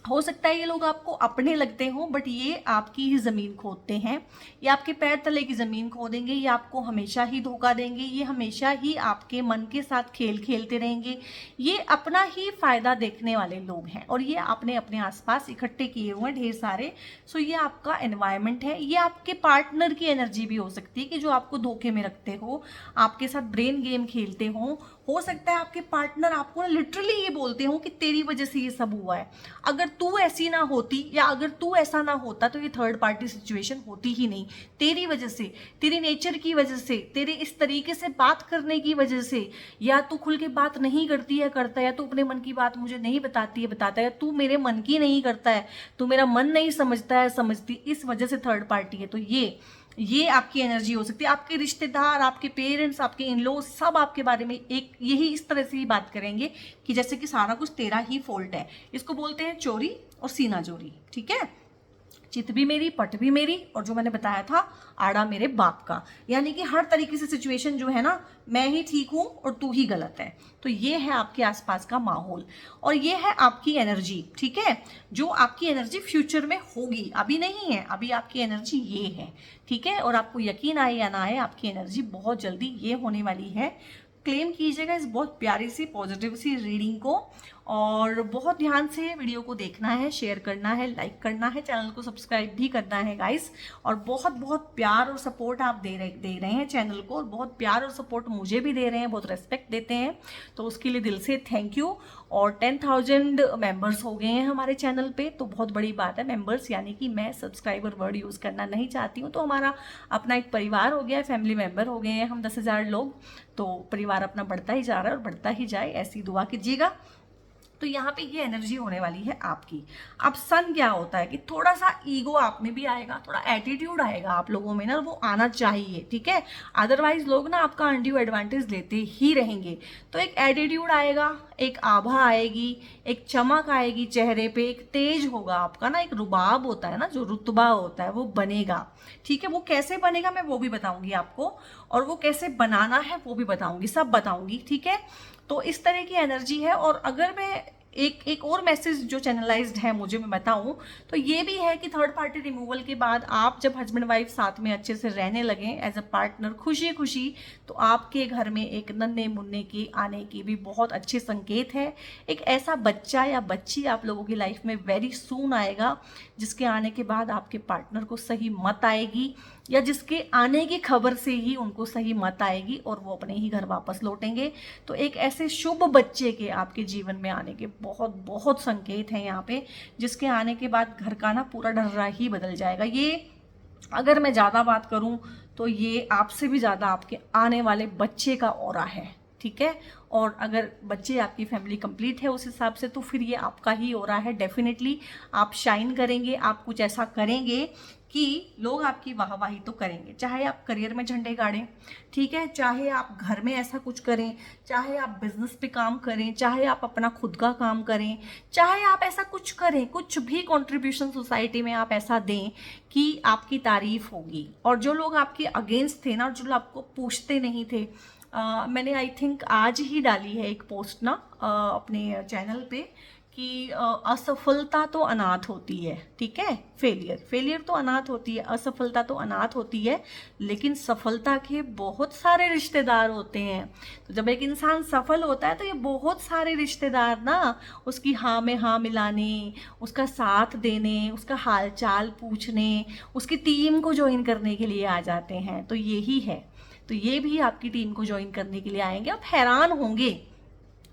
हो सकता है ये लोग आपको अपने लगते हों, बट ये आपकी ही ज़मीन खोदते हैं, ये आपके पैर तले की ज़मीन खोदेंगे, ये आपको हमेशा ही धोखा देंगे, ये हमेशा ही आपके मन के साथ खेल खेलते रहेंगे। ये अपना ही फ़ायदा देखने वाले लोग हैं, और ये आपने अपने आसपास इकट्ठे किए हुए हैं ढेर सारे। सो ये आपका एनवायरनमेंट है। ये आपके पार्टनर की एनर्जी भी हो सकती है कि जो आपको धोखे में रखते हो, आपके साथ ब्रेन गेम खेलते हो सकता है आपके पार्टनर आपको लिटरली ये बोलते हो कि तेरी वजह से ये सब हुआ है, अगर तू ऐसी ना होती या अगर तू ऐसा ना होता तो ये थर्ड पार्टी सिचुएशन होती ही नहीं। तेरी वजह से, तेरी नेचर की वजह से, तेरे इस तरीके से बात करने की वजह से, या तू खुल के बात नहीं करती है करता है, या तू अपने मन की बात मुझे नहीं बताती है बताता है, या तू मेरे मन की नहीं करता है, तू मेरा मन नहीं समझता है समझती, इस वजह से थर्ड पार्टी है। तो ये आपकी एनर्जी हो सकती है। आपके रिश्तेदार, आपके पेरेंट्स, आपके इन लॉज सब आपके बारे में एक यही इस तरह से ही बात करेंगे कि जैसे कि सारा कुछ तेरा ही फॉल्ट है। इसको बोलते हैं चोरी और सीना चोरी, ठीक है। चित भी मेरी, पट भी मेरी, और जो मैंने बताया था आड़ा मेरे बाप का, यानी कि हर तरीके से सिचुएशन जो है ना, मैं ही ठीक हूँ और तू ही गलत है। तो ये है आपके आसपास का माहौल, और ये है आपकी एनर्जी, ठीक है, जो आपकी एनर्जी फ्यूचर में होगी, अभी नहीं है, अभी आपकी एनर्जी ये है, ठीक है। और आपको यकीन आए या ना आए, आपकी एनर्जी बहुत जल्दी ये होने वाली है। क्लेम कीजिएगा इस बहुत प्यारी सी पॉजिटिव सी रीडिंग को, और बहुत ध्यान से वीडियो को देखना है, शेयर करना है, लाइक करना है, चैनल को सब्सक्राइब भी करना है गाइस। और बहुत बहुत प्यार और सपोर्ट आप दे रहे हैं चैनल को, और बहुत प्यार और सपोर्ट मुझे भी दे रहे हैं, बहुत रेस्पेक्ट देते हैं, तो उसके लिए दिल से थैंक यू। और 10,000 मेंबर्स हो गए हैं हमारे चैनल पे, तो बहुत बड़ी बात है। मेंबर्स यानी कि मैं सब्सक्राइबर वर्ड यूज़ करना नहीं चाहती हूँ, तो हमारा अपना एक परिवार हो गया है, फैमिली मेंबर हो गए हैं हम 10,000 लोग। तो परिवार अपना बढ़ता ही जा रहा है और बढ़ता ही जाए, ऐसी दुआ कीजिएगा। तो यहाँ पे ये एनर्जी होने वाली है आपकी। अब सन क्या होता है कि थोड़ा सा ईगो आप में भी आएगा, थोड़ा एटीट्यूड आएगा आप लोगों में ना, वो आना चाहिए, ठीक है। अदरवाइज लोग ना आपका अनड्यू एडवांटेज लेते ही रहेंगे। तो एक एटीट्यूड आएगा, एक आभा आएगी, एक चमक आएगी चेहरे पे, एक तेज होगा आपका ना, एक रुबाब होता है ना, जो रुतबा होता है वो बनेगा, ठीक है। वो कैसे बनेगा मैं वो भी बताऊंगी आपको, और वो कैसे बनाना है वो भी बताऊंगी, सब बताऊंगी, ठीक है। तो इस तरह की एनर्जी है। और अगर मैं एक और मैसेज जो चैनलाइज्ड है मुझे मैं बताऊं, तो ये भी है कि थर्ड पार्टी रिमूवल के बाद आप जब हस्बैंड वाइफ साथ में अच्छे से रहने लगे एज अ पार्टनर खुशी खुशी, तो आपके घर में एक नन्हे मुन्ने के आने की भी बहुत अच्छे संकेत है। एक ऐसा बच्चा या बच्ची आप लोगों की लाइफ में वेरी सून आएगा, जिसके आने के बाद आपके पार्टनर को सही मत आएगी, या जिसके आने की खबर से ही उनको सही मत आएगी और वो अपने ही घर वापस लौटेंगे। तो एक ऐसे शुभ बच्चे के आपके जीवन में आने के बहुत बहुत संकेत हैं यहाँ पे, जिसके आने के बाद घर का ना पूरा ढर्रा ही बदल जाएगा। ये अगर मैं ज़्यादा बात करूँ तो ये आपसे भी ज़्यादा आपके आने वाले बच्चे का ऑरा है, ठीक है। और अगर बच्चे आपकी फैमिली कंप्लीट है उस हिसाब से, तो फिर ये आपका ही ऑरा है। डेफिनेटली आप शाइन करेंगे, आप कुछ ऐसा करेंगे कि लोग आपकी वाहवाही तो करेंगे, चाहे आप करियर में झंडे गाड़ें, ठीक है, चाहे आप घर में ऐसा कुछ करें, चाहे आप बिजनेस पे काम करें, चाहे आप अपना खुद का काम करें, चाहे आप ऐसा कुछ करें, कुछ भी कंट्रीब्यूशन सोसाइटी में आप ऐसा दें कि आपकी तारीफ होगी। और जो लोग आपके अगेंस्ट थे ना, जो लोग आपको पूछते नहीं थे, मैंने आई थिंक आज ही डाली है एक पोस्ट ना अपने चैनल पे कि असफलता तो अनाथ होती है, ठीक है। फेलियर तो अनाथ होती है, असफलता तो अनाथ होती है, लेकिन सफलता के बहुत सारे रिश्तेदार होते हैं। तो जब एक इंसान सफल होता है तो ये बहुत सारे रिश्तेदार ना उसकी हाँ में हाँ मिलाने, उसका साथ देने, उसका हाल चाल पूछने, उसकी टीम को ज्वाइन करने के लिए आ जाते हैं। तो यही है, तो ये भी आपकी टीम को ज्वाइन करने के लिए आएंगे। आप हैरान होंगे,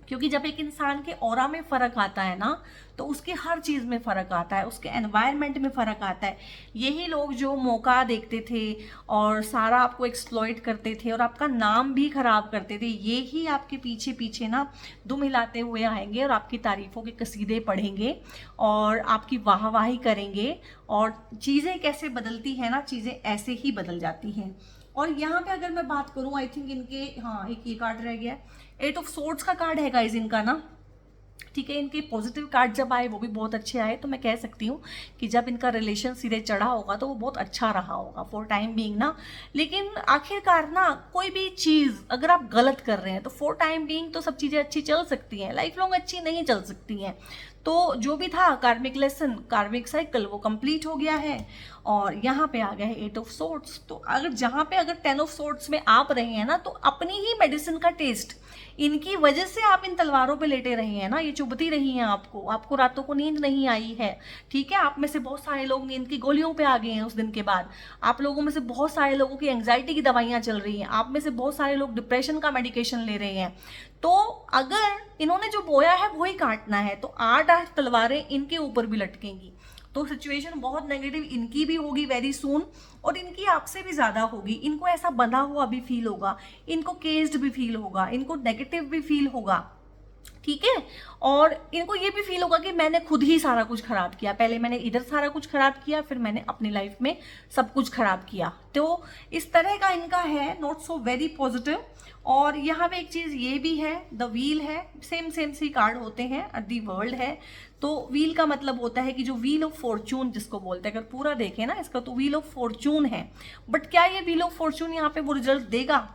क्योंकि जब एक इंसान के ऑरा में फ़र्क आता है ना, तो उसके हर चीज़ में फ़र्क आता है, उसके एनवायरनमेंट में फ़र्क आता है। यही लोग जो मौका देखते थे और सारा आपको एक्सप्लॉइट करते थे और आपका नाम भी ख़राब करते थे, ये ही आपके पीछे पीछे ना दुम हिलाते हुए आएंगे और आपकी तारीफ़ों के कसीदे पढ़ेंगे और आपकी वाहवाही करेंगे। और चीज़ें कैसे बदलती हैं ना, चीज़ें ऐसे ही बदल जाती हैं। और यहाँ पे अगर मैं बात करूँ, आई थिंक इनके, हाँ एक ये कार्ड रह गया है, 8 ऑफ सोर्ड्स का कार्ड है गाइस इनका ना, ठीक है। इनके पॉजिटिव कार्ड जब आए वो भी बहुत अच्छे आए, तो मैं कह सकती हूँ कि जब इनका रिलेशन सिरे चढ़ा होगा तो वो बहुत अच्छा रहा होगा फॉर टाइम बीइंग ना। लेकिन आखिरकार ना कोई भी चीज़ अगर आप गलत कर रहे हैं तो फॉर टाइम बीइंग तो सब चीज़ें अच्छी चल सकती हैं, लाइफ लॉन्ग अच्छी नहीं चल सकती हैं। तो जो भी था कार्मिक लेसन, कार्मिक साइकिल, वो कंप्लीट हो गया है। और यहाँ पे आ गया है 8 ऑफ सोर्ड्स। तो अगर जहाँ पे अगर 10 ऑफ सोर्ड्स में आप रहे हैं ना, तो अपनी ही मेडिसिन का टेस्ट, इनकी वजह से आप इन तलवारों पे लेटे रहे हैं ना, ये चुभती रही हैं आपको रातों को नींद नहीं आई है, ठीक है। आप में से बहुत सारे लोग नींद की गोलियों पे आ गए हैं उस दिन के बाद। आप लोगों में से बहुत सारे लोगों की एंग्जाइटी की दवाइयाँ चल रही हैं, आप में से बहुत सारे लोग डिप्रेशन का मेडिकेशन ले रहे हैं। तो अगर इन्होंने जो बोया है वही काटना है, तो 8 तलवारें इनके ऊपर भी लटकेंगी। तो सिचुएशन बहुत नेगेटिव इनकी भी होगी वेरी सून, और इनकी आपसे भी ज़्यादा होगी। इनको ऐसा बंधा हुआ भी फील होगा, इनको केस्ड भी फील होगा, इनको नेगेटिव भी फील होगा, ठीक है। और इनको ये भी फील होगा कि मैंने खुद ही सारा कुछ खराब किया, पहले मैंने इधर सारा कुछ खराब किया, फिर मैंने अपनी लाइफ में सब कुछ खराब किया। तो इस तरह का इनका है, नॉट सो वेरी पॉजिटिव। और यहाँ पे एक चीज़ ये भी है, द व्हील है, सेम सी कार्ड होते हैं, दी वर्ल्ड है। तो व्हील का मतलब होता है कि जो व्हील ऑफ फॉर्चून जिसको बोलते हैं, अगर पूरा देखें ना इसका, तो व्हील ऑफ फॉर्चून है। बट क्या ये व्हील ऑफ फॉर्चून यहाँ पे वो रिजल्ट देगा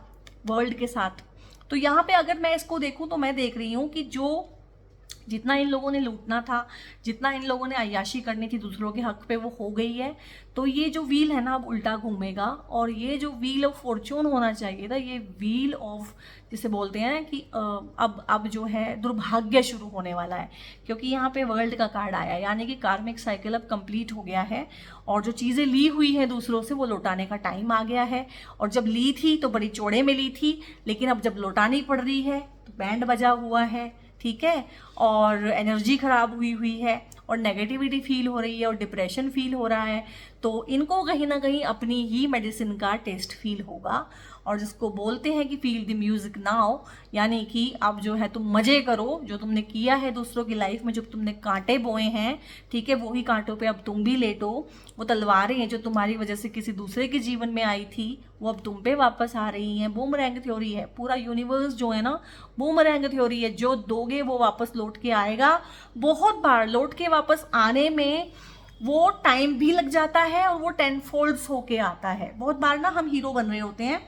वर्ल्ड के साथ? तो यहाँ पे अगर मैं इसको देखूं तो मैं देख रही हूँ कि जो जितना इन लोगों ने लूटना था, जितना इन लोगों ने अय्याशी करनी थी दूसरों के हक पे, वो हो गई है। तो ये जो व्हील है ना अब उल्टा घूमेगा, और ये जो व्हील ऑफ फॉर्च्यून होना चाहिए था, ये व्हील ऑफ जिसे बोलते हैं कि अब जो है दुर्भाग्य शुरू होने वाला है, क्योंकि यहाँ पे वर्ल्ड का कार्ड आया है, यानी कि कार्मिक साइकिल अब कंप्लीट हो गया है, और जो चीज़ें ली हुई हैं दूसरों से वो लौटाने का टाइम आ गया है। और जब ली थी तो बड़ी चौड़े में ली थी, लेकिन अब जब लौटानी पड़ रही है तो बैंड बजा हुआ है, ठीक है, और एनर्जी खराब हुई है, और नेगेटिविटी फील हो रही है, और डिप्रेशन फील हो रहा है। तो इनको कहीं ना कहीं अपनी ही मेडिसिन का टेस्ट फील होगा, और जिसको बोलते हैं कि फील द म्यूजिक नाउ, यानी कि अब जो है तुम मजे करो, जो तुमने किया है दूसरों की लाइफ में, जो तुमने कांटे बोए हैं, ठीक है, वही कांटों पे अब तुम भी लेटो। वो तलवारें हैं जो तुम्हारी वजह से किसी दूसरे के जीवन में आई थी, वो अब तुम पे वापस आ रही हैं। बूमरैंग थ्योरी है, पूरा यूनिवर्स जो है ना बूमरैंग थ्योरी है, जो दोगे वो वापस लौट के आएगा। बहुत बार लौट के वापस आने में वो टाइम भी लग जाता है, और वो 10 फोल्ड्स होके आता है। बहुत बार ना हम हीरो बन रहे होते हैं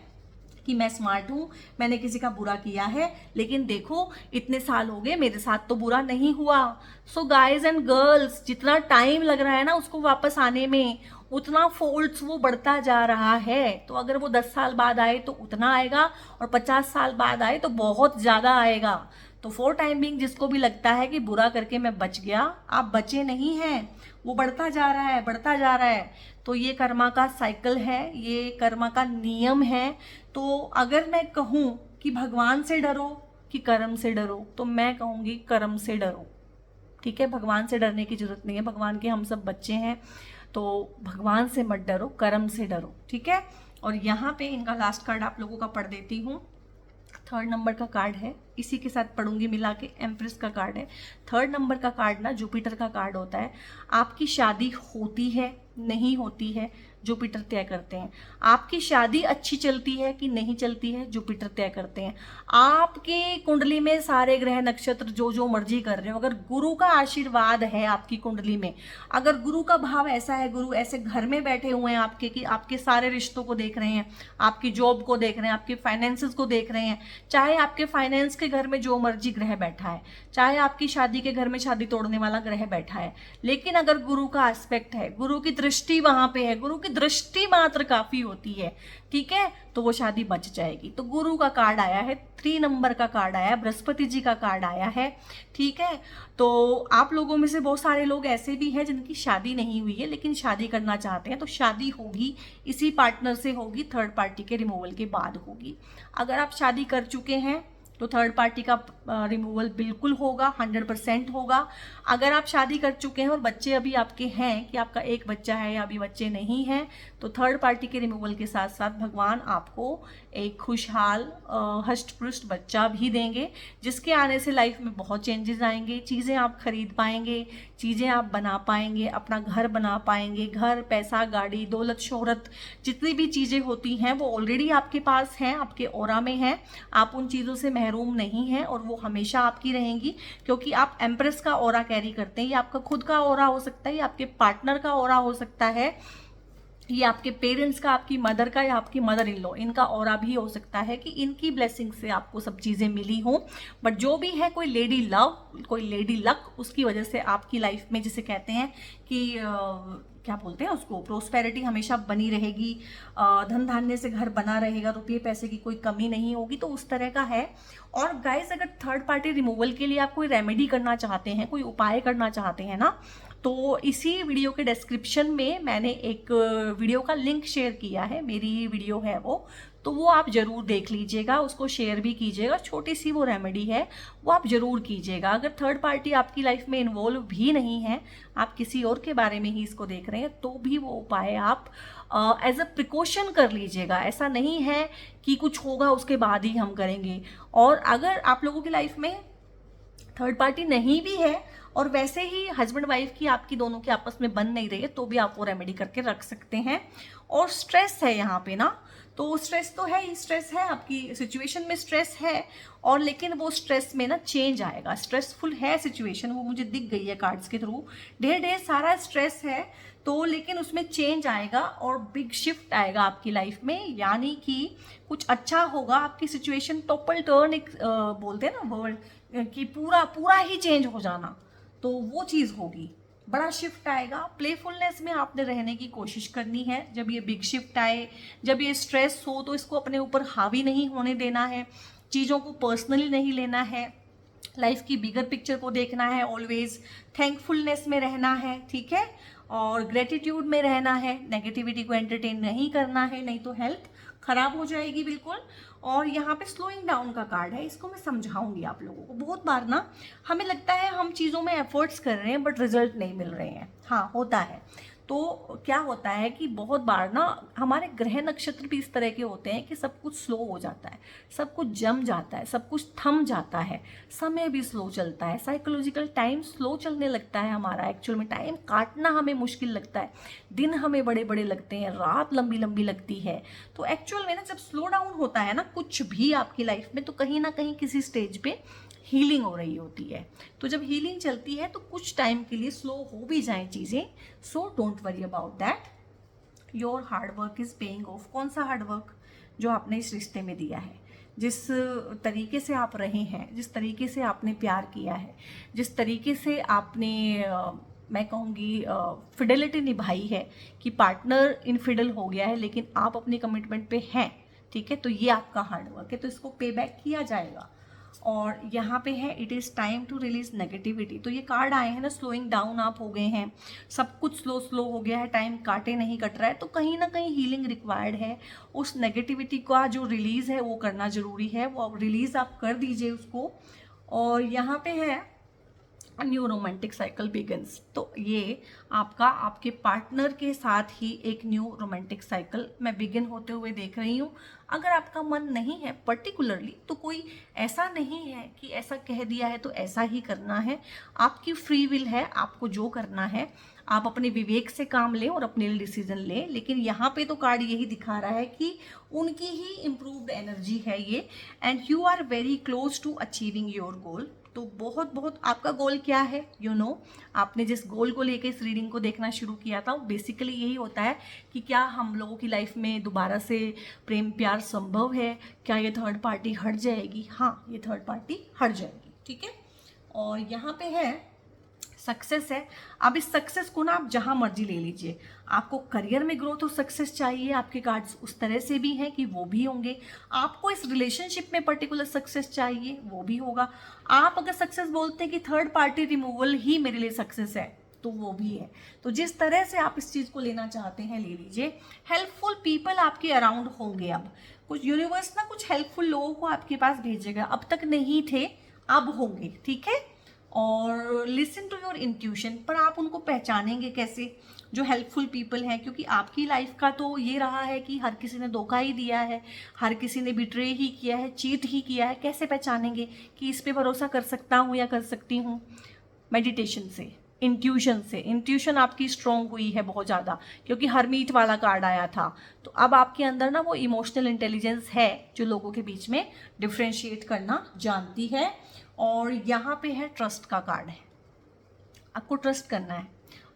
कि मैं स्मार्ट हूँ, मैंने किसी का बुरा किया है, लेकिन देखो इतने साल हो गए मेरे साथ तो बुरा नहीं हुआ। सो गाइज एंड गर्ल्स, जितना टाइम लग रहा है ना उसको वापस आने में, उतना फोल्ड्स वो बढ़ता जा रहा है। तो अगर वो 10 साल बाद आए तो उतना आएगा, और 50 साल बाद आए तो बहुत ज़्यादा आएगा। तो फॉर टाइम बिंग जिसको भी लगता है कि बुरा करके मैं बच गया, आप बचे नहीं हैं, वो बढ़ता जा रहा है, बढ़ता जा रहा है। तो ये कर्मा का साइकिल है, ये कर्मा का नियम है। तो अगर मैं कहूँ कि भगवान से डरो कि कर्म से डरो, तो मैं कहूँगी कर्म से डरो, ठीक है। भगवान से डरने की जरूरत नहीं है, भगवान के हम सब बच्चे हैं, तो भगवान से मत डरो, कर्म से डरो, ठीक है। और यहाँ पे इनका लास्ट कार्ड आप लोगों का पढ़ देती हूँ। 3rd नंबर का कार्ड है, इसी के साथ पढ़ूंगी मिला के, एम्प्रेस का कार्ड है। 3rd नंबर का कार्ड ना जुपिटर का कार्ड होता है। आपकी शादी होती है नहीं होती है, जुपिटर तय करते हैं। आपकी शादी अच्छी चलती है कि नहीं चलती है, जुपिटर तय करते हैं। आपकी कुंडली में सारे ग्रह नक्षत्र जो जो मर्जी कर रहे हो, अगर गुरु का आशीर्वाद है आपकी कुंडली में, अगर गुरु का भाव ऐसा है, गुरु ऐसे घर में बैठे हुए हैं आपके कि आपके सारे रिश्तों को देख रहे हैं, आपकी जॉब को देख रहे हैं, आपके फाइनेंसेस को देख रहे हैं, चाहे आपके फाइनेंस के घर में जो मर्जी ग्रह बैठा है, चाहे आपकी शादी के घर में शादी तोड़ने वाला ग्रह बैठा है, लेकिन अगर गुरु का एस्पेक्ट है, गुरु की दृष्टि वहां पे है, गुरु की दृष्टि मात्र काफी होती है, ठीक है, तो वो शादी बच जाएगी। तो गुरु का कार्ड आया है, 3 नंबर का कार्ड आया है, बृहस्पति जी का कार्ड आया है, ठीक है। तो आप लोगों में से बहुत सारे लोग ऐसे भी हैं जिनकी शादी नहीं हुई है लेकिन शादी करना चाहते हैं, तो शादी होगी, इसी पार्टनर से होगी, 3rd पार्टी के रिमूवल के बाद होगी। अगर आप शादी कर चुके हैं तो 3rd पार्टी का रिमूवल बिल्कुल होगा, 100% होगा। अगर आप शादी कर चुके हैं और बच्चे अभी आपके हैं, कि आपका एक बच्चा है या अभी बच्चे नहीं हैं, तो 3rd पार्टी के रिमूवल के साथ साथ भगवान आपको एक खुशहाल हष्ट पुष्ट बच्चा भी देंगे, जिसके आने से लाइफ में बहुत चेंजेस आएंगे। चीज़ें आप खरीद पाएंगे, चीज़ें आप बना पाएंगे, अपना घर बना पाएंगे। घर, पैसा, गाड़ी, दौलत, शोहरत, जितनी भी चीज़ें होती हैं वो ऑलरेडी आपके पास हैं, आपके ऑरा में हैं। आप उन चीज़ों से महरूम नहीं हैं और वो हमेशा आपकी रहेंगी, क्योंकि आप एम्प्रेस का ऑरा कैरी करते हैं। ये आपका खुद का ऑरा हो सकता है, ये आपके पार्टनर का ऑरा हो सकता है, ये आपके पेरेंट्स का, आपकी मदर का, या आपकी मदर इन लॉ, इनका ऑरा भी हो सकता है कि इनकी ब्लेसिंग से आपको सब चीज़ें मिली हों। बट जो भी है, कोई लेडी लव, कोई लेडी लक, उसकी वजह से आपकी लाइफ में, जिसे कहते हैं कि क्या बोलते हैं उसको, प्रोस्पेरिटी हमेशा बनी रहेगी, धन धान्य से घर बना रहेगा, रुपये पैसे की कोई कमी नहीं होगी, तो उस तरह का है। और गाइस, अगर 3rd पार्टी रिमूवल के लिए आप कोई रेमेडी करना चाहते हैं, कोई उपाय करना चाहते हैं ना, तो इसी वीडियो के डिस्क्रिप्शन में मैंने एक वीडियो का लिंक शेयर किया है, मेरी ही वीडियो है वो, तो वो आप ज़रूर देख लीजिएगा, उसको शेयर भी कीजिएगा। छोटी सी वो रेमेडी है, वो आप ज़रूर कीजिएगा। अगर 3rd पार्टी आपकी लाइफ में इन्वॉल्व भी नहीं है, आप किसी और के बारे में ही इसको देख रहे हैं, तो भी वो उपाय आप एज अ प्रिकॉशन कर लीजिएगा। ऐसा नहीं है कि कुछ होगा उसके बाद ही हम करेंगे। और अगर आप लोगों की लाइफ में 3rd पार्टी नहीं भी है और वैसे ही हस्बैंड वाइफ की, आपकी दोनों की आपस में बन नहीं रही है, तो भी आप वो रेमेडी करके रख सकते हैं। और स्ट्रेस है यहाँ पे ना, तो स्ट्रेस तो है ही, स्ट्रेस है, आपकी सिचुएशन में स्ट्रेस है, और लेकिन वो स्ट्रेस में ना चेंज आएगा। स्ट्रेसफुल है सिचुएशन, वो मुझे दिख गई है कार्ड्स के थ्रू, ढेर ढेर सारा स्ट्रेस है। तो लेकिन उसमें चेंज आएगा और बिग शिफ्ट आएगा आपकी लाइफ में, यानी कि कुछ अच्छा होगा। आपकी सिचुएशन टोटल टर्न, एक बोलते हैं ना वर्ड कि पूरा पूरा ही चेंज हो जाना, तो वो चीज़ होगी। बड़ा शिफ्ट आएगा। प्लेफुलनेस में आपने रहने की कोशिश करनी है। जब ये बिग शिफ्ट आए, जब ये स्ट्रेस हो, तो इसको अपने ऊपर हावी नहीं होने देना है, चीज़ों को पर्सनली नहीं लेना है, लाइफ की बिगर पिक्चर को देखना है, ऑलवेज थैंकफुलनेस में रहना है, ठीक है, और ग्रेटिट्यूड में रहना है, नेगेटिविटी को एंटरटेन नहीं करना है, नहीं तो हेल्थ खराब हो जाएगी बिल्कुल। और यहाँ पे स्लोइंग डाउन का कार्ड है, इसको मैं समझाऊंगी आप लोगों को। बहुत बार ना हमें लगता है हम चीज़ों में एफर्ट्स कर रहे हैं बट रिजल्ट नहीं मिल रहे हैं, हाँ होता है। तो क्या होता है कि बहुत बार ना हमारे ग्रह नक्षत्र भी इस तरह के होते हैं कि सब कुछ स्लो हो जाता है, सब कुछ जम जाता है, सब कुछ थम जाता है, समय भी स्लो चलता है, साइकोलॉजिकल टाइम स्लो चलने लगता है हमारा। एक्चुअल में टाइम काटना हमें मुश्किल लगता है, दिन हमें बड़े बड़े लगते हैं, रात लंबी लंबी लगती है। तो एक्चुअल में ना जब स्लो डाउन होता है ना कुछ भी आपकी लाइफ में, तो कहीं ना कहीं किसी स्टेज पे हीलिंग हो रही होती है। तो जब हीलिंग चलती है तो कुछ टाइम के लिए स्लो हो भी जाए चीज़ें, so don't worry about that. Your hard work is paying off. कौन सा हार्ड वर्क? जो आपने इस रिश्ते में दिया है, जिस तरीके से आप रहे हैं, जिस तरीके से आपने प्यार किया है, जिस तरीके से आपने मैं कहूँगी फिडेलिटी निभाई है कि पार्टनर इनफिडल हो गया है लेकिन आप अपनी कमिटमेंट पे हैं, ठीक है, तो ये आपका हार्ड वर्क है, तो इसको पे बैक किया जाएगा। और यहाँ पे है it is time to release negativity. तो ये कार्ड आए हैं ना, स्लोइंग डाउन आप हो गए हैं, सब कुछ स्लो स्लो हो गया है, टाइम काटे नहीं कट रहा है, तो कहीं ना कहीं हीलिंग रिक्वायर्ड है। उस नेगेटिविटी का जो रिलीज़ है वो करना ज़रूरी है, वो रिलीज़ आप कर दीजिए उसको। और यहाँ पे है न्यू रोमांटिक साइकिल बिगिंस। तो ये आपका आपके पार्टनर के साथ ही एक न्यू रोमांटिक साइकिल मैं बिगिन होते हुए देख रही हूँ। अगर आपका मन नहीं है पर्टिकुलरली, तो कोई ऐसा नहीं है कि ऐसा कह दिया है तो ऐसा ही करना है, आपकी फ्री विल है, आपको जो करना है आप अपने विवेक से काम लें और अपने लिए डिसीजन लें। लेकिन यहाँ पे तो कार्ड यही दिखा रहा है कि उनकी ही इम्प्रूव्ड एनर्जी है ये, and you are very close to achieving your goal. तो बहुत बहुत आपका गोल क्या है, यू नो, आपने जिस गोल को लेकर इस रीडिंग को देखना शुरू किया था, बेसिकली यही होता है कि क्या हम लोगों की लाइफ में दोबारा से प्रेम प्यार संभव है, क्या ये थर्ड पार्टी हट जाएगी? हाँ, ये थर्ड पार्टी हट जाएगी, ठीक है। और यहाँ पे है सक्सेस है। अब इस सक्सेस को ना आप जहाँ मर्जी ले लीजिए। आपको करियर में ग्रोथ और सक्सेस चाहिए, आपके कार्ड्स उस तरह से भी हैं कि वो भी होंगे। आपको इस रिलेशनशिप में पर्टिकुलर सक्सेस चाहिए, वो भी होगा। आप अगर सक्सेस बोलते हैं कि थर्ड पार्टी रिमूवल ही मेरे लिए सक्सेस है, तो वो भी है। तो जिस तरह से आप इस चीज़ को लेना चाहते हैं ले लीजिए। हेल्पफुल पीपल आपके अराउंड होंगे। अब कुछ यूनिवर्स ना कुछ हेल्पफुल लोगों को आपके पास भेजेगा, अब तक नहीं थे, अब होंगे, ठीक है। और लिसन टू योर इंट्यूशन, पर आप उनको पहचानेंगे कैसे जो हेल्पफुल पीपल हैं? क्योंकि आपकी लाइफ का तो ये रहा है कि हर किसी ने धोखा ही दिया है, हर किसी ने बिट्रे ही किया है, चीट ही किया है। कैसे पहचानेंगे कि इस पे भरोसा कर सकता हूँ या कर सकती हूँ? मेडिटेशन से, इंट्यूशन से। इंट्यूशन आपकी स्ट्रॉन्ग हुई है बहुत ज़्यादा, क्योंकि हरमीट वाला कार्ड आया था। तो अब आपके अंदर ना वो इमोशनल इंटेलिजेंस है जो लोगों के बीच में डिफ्रेंशिएट करना जानती है। और यहाँ पे है ट्रस्ट का कार्ड है। आपको ट्रस्ट करना है।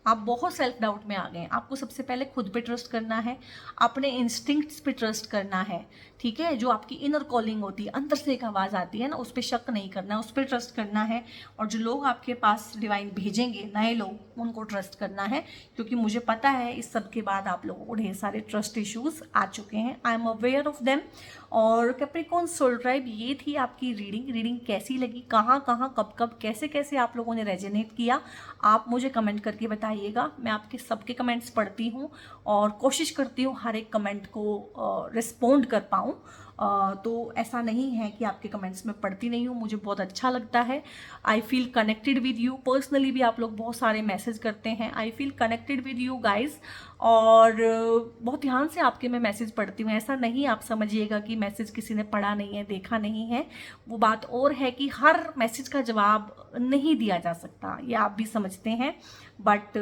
आप बहुत सेल्फ डाउट में आ गए हैं। आपको सबसे पहले खुद पे ट्रस्ट करना है, अपने इंस्टिंक्ट्स पे ट्रस्ट करना है, ठीक है। जो आपकी इनर कॉलिंग होती है, अंदर से एक आवाज़ आती है ना, उस पर शक नहीं करना है, उस पर ट्रस्ट करना है। और जो लोग आपके पास डिवाइन भेजेंगे, नए लोग, उनको ट्रस्ट करना है, क्योंकि मुझे पता है इस सब के बाद आप लोगों को ढेर सारे ट्रस्ट इश्यूज आ चुके हैं। I am aware of them. और कैप्रिकॉर्न सोल ट्राइब, ये थी आपकी रीडिंग कैसी लगी, कहाँ कहाँ कब कब कैसे कैसे आप लोगों ने रेजोनेट किया, आप मुझे कमेंट करके बताइएगा। मैं आपके सबके कमेंट्स पढ़ती हूँ और कोशिश करती हूँ हर एक कमेंट को रिस्पोंड कर पाऊँ। तो ऐसा नहीं है कि आपके कमेंट्स में पढ़ती नहीं हूँ, मुझे बहुत अच्छा लगता है। I feel connected with you. Personally भी आप लोग बहुत सारे मैसेज करते हैं। I feel connected with you guys. और बहुत ध्यान से आपके मैं मैसेज पढ़ती हूँ। ऐसा नहीं आप समझिएगा कि मैसेज किसी ने पढ़ा नहीं है, देखा नहीं है। वो बात और है कि हर मैसेज का जवाब नहीं दिया जा सकता, ये आप भी समझते हैं, बट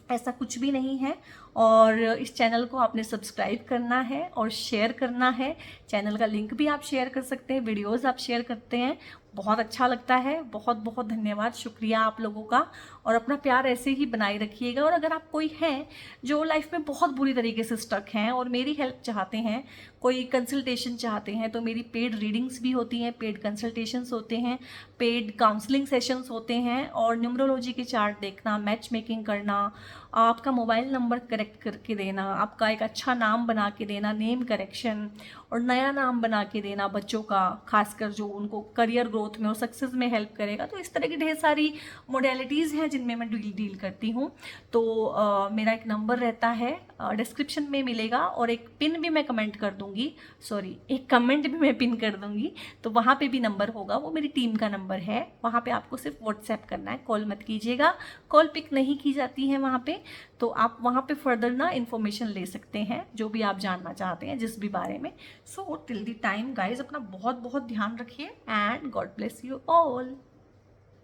ऐसा कुछ भी नहीं है। और इस चैनल को आपने सब्सक्राइब करना है और शेयर करना है। चैनल का लिंक भी आप शेयर कर सकते हैं, वीडियोस आप शेयर करते हैं, बहुत अच्छा लगता है। बहुत बहुत धन्यवाद, शुक्रिया आप लोगों का। और अपना प्यार ऐसे ही बनाए रखिएगा। और अगर आप कोई हैं जो लाइफ में बहुत बुरी तरीके से स्टक हैं और मेरी हेल्प चाहते हैं, कोई कंसल्टेशन चाहते हैं, तो मेरी पेड रीडिंग्स भी होती हैं, पेड कंसल्टेशंस होते हैं, पेड काउंसलिंग सेशंस होते हैं। और न्यूमरोलॉजी के चार्ट देखना, मैच मेकिंग करना, आपका मोबाइल नंबर करेक्ट करके देना, आपका एक अच्छा नाम बना के देना, नेम करेक्शन, और नया नाम बना के देना बच्चों का, खासकर जो उनको करियर ग्रोथ में और सक्सेस में हेल्प करेगा। तो इस तरह की ढेर सारी मोडेलिटीज़ हैं जिनमें मैं डील करती हूँ। तो मेरा एक नंबर रहता है, डिस्क्रिप्शन में मिलेगा, और एक पिन भी मैं कमेंट कर दूँगी, सॉरी एक कमेंट भी मैं पिन कर दूँगी, तो वहाँ पे भी नंबर होगा, वो मेरी टीम का नंबर है। वहाँ पे आपको सिर्फ व्हाट्सएप करना है, कॉल मत कीजिएगा, कॉल पिक नहीं की जाती है वहाँ पे। तो आप वहाँ पे फर्दर ना इन्फॉर्मेशन ले सकते हैं, जो भी आप जानना चाहते हैं जिस भी बारे में। So till the time guys, अपना बहुत बहुत ध्यान रखिए and God bless you all.